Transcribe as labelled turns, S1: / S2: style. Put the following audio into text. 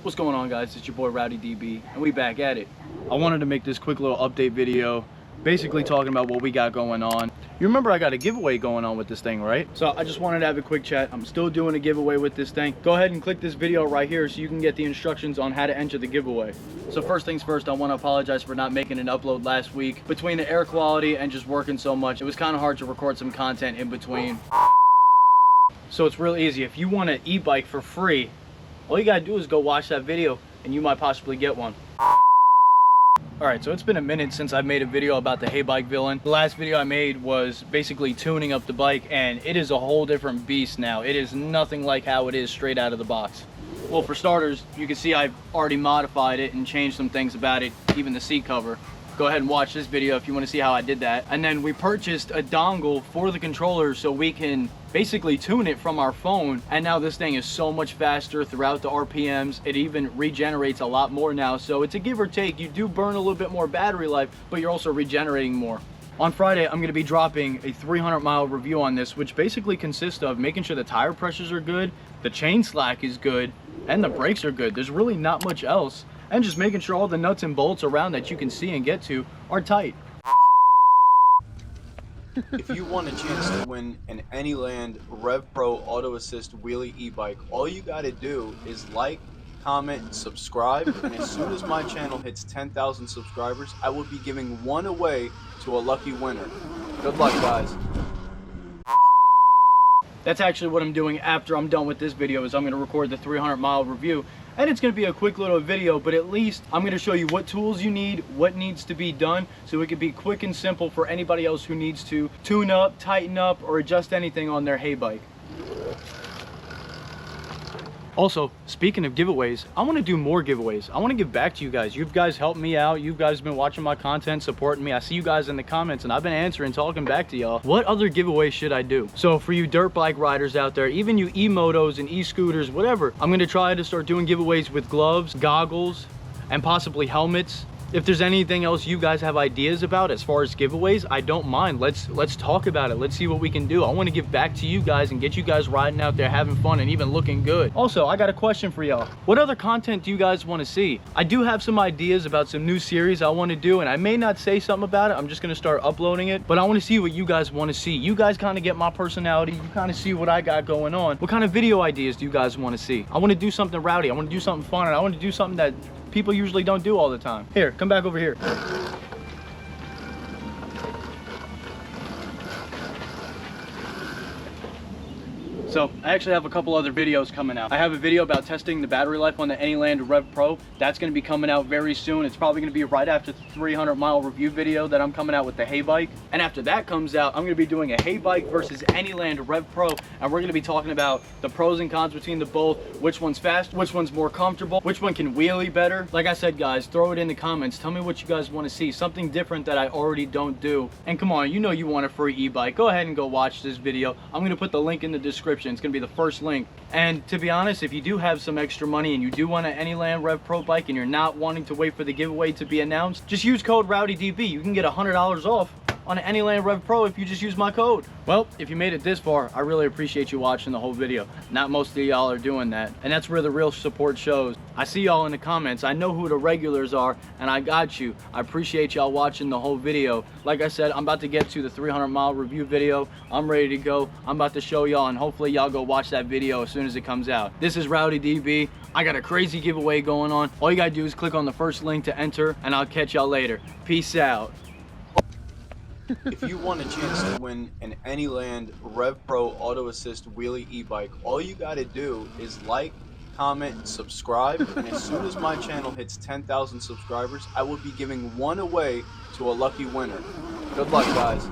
S1: What's going on, guys? It's your boy RowdyDB, and we back at it. I wanted to make this quick little update video, basically talking about what we got going on. You remember I got a giveaway going on with this thing, right? So I just wanted to have a quick chat. I'm still doing a giveaway with this thing. Go ahead and click this video right here so you can get the instructions on how to enter the giveaway. So first things first, I want to apologize for not making an upload last week. Between the air quality and just working so much, it was kind of hard to record some content in between. So it's real easy. If you want an e-bike for free, all you gotta do is go watch that video and you might possibly get one. Alright, so it's been a minute since I've made a video about the HEYBIKE Villain. The last video I made was basically tuning up the bike, and it is a whole different beast now. It is nothing like how it is straight out of the box. Well, for starters, you can see I've already modified it and changed some things about it, even the seat cover. Go ahead and watch this video if you want to see how I did that. And then we purchased a dongle for the controller so we can basically tune it from our phone. And now this thing is so much faster throughout the RPMs. It even regenerates a lot more now. So it's a give or take. You do burn a little bit more battery life, but you're also regenerating more. On Friday, I'm going to be dropping a 300-mile review on this, which basically consists of making sure the tire pressures are good, the chain slack is good, and the brakes are good. There's really not much else. And just making sure all the nuts and bolts around that you can see and get to are tight.
S2: If you want a chance to win an ANYLAND RevPro Auto Assist Wheelie e-bike, all you gotta do is like, comment, subscribe, and as soon as my channel hits 10,000 subscribers, I will be giving one away to a lucky winner. Good luck, guys.
S1: That's actually what I'm doing after I'm done with this video, is I'm going to record the 300-mile review. And it's going to be a quick little video, but at least I'm going to show you what tools you need, what needs to be done, so it can be quick and simple for anybody else who needs to tune up, tighten up, or adjust anything on their HEYBIKE. Also, speaking of giveaways, I want to do more giveaways. I want to give back to you guys. You guys helped me out. You guys have been watching my content, supporting me. I see you guys in the comments, and I've been answering, talking back to y'all. What other giveaways should I do? So for you dirt bike riders out there, even you e-motos and e-scooters, whatever, I'm going to try to start doing giveaways with gloves, goggles, and possibly helmets. If there's anything else you guys have ideas about as far as giveaways, I don't mind. Let's talk about it. Let's see what we can do. I want to give back to you guys and get you guys riding out there having fun and even looking good. Also, I got a question for y'all. What other content do you guys want to see? I do have some ideas about some new series I want to do, and I may not say something about it. I'm just going to start uploading it, but I want to see what you guys want to see. You guys kind of get my personality. You kind of see what I got going on. What kind of video ideas do you guys want to see? I want to do something rowdy. I want to do something fun, and I want to do something that people usually don't do all the time. Here, come back over here. So I actually have a couple other videos coming out. I have a video about testing the battery life on the ANYLAND RevPro. That's going to be coming out very soon. It's probably going to be right after the 300-mile review video that I'm coming out with the HEYBIKE. And after that comes out, I'm going to be doing a HEYBIKE versus ANYLAND RevPro, and we're going to be talking about the pros and cons between the both, which one's fast, which one's more comfortable, which one can wheelie better. Like I said, guys, throw it in the comments. Tell me what you guys want to see, something different that I already don't do. And come on, you know you want a free e-bike. Go ahead and go watch this video. I'm going to put the link in the description. It's going to be the first link. And to be honest, if you do have some extra money and you do want an ANYLAND RevPro bike and you're not wanting to wait for the giveaway to be announced, just use code RowdyDB. You can get $100 off on an ANYLAND RevPro if you just use my code. Well, if you made it this far, I really appreciate you watching the whole video. Not most of y'all are doing that, and that's where the real support shows. I see y'all in the comments. I know who the regulars are, and I got you. I appreciate y'all watching the whole video. Like I said, I'm about to get to the 300-mile review video. I'm ready to go. I'm about to show y'all, and hopefully y'all go watch that video as soon as it comes out. This is RowdyDB. I got a crazy giveaway going on. All you gotta do is click on the first link to enter, and I'll catch y'all later. Peace out.
S2: If you want a chance to win an ANYLAND RevPro Auto Assist Wheelie e-bike, all you gotta do is like, comment, subscribe, and as soon as my channel hits 10,000 subscribers, I will be giving one away to a lucky winner. Good luck, guys.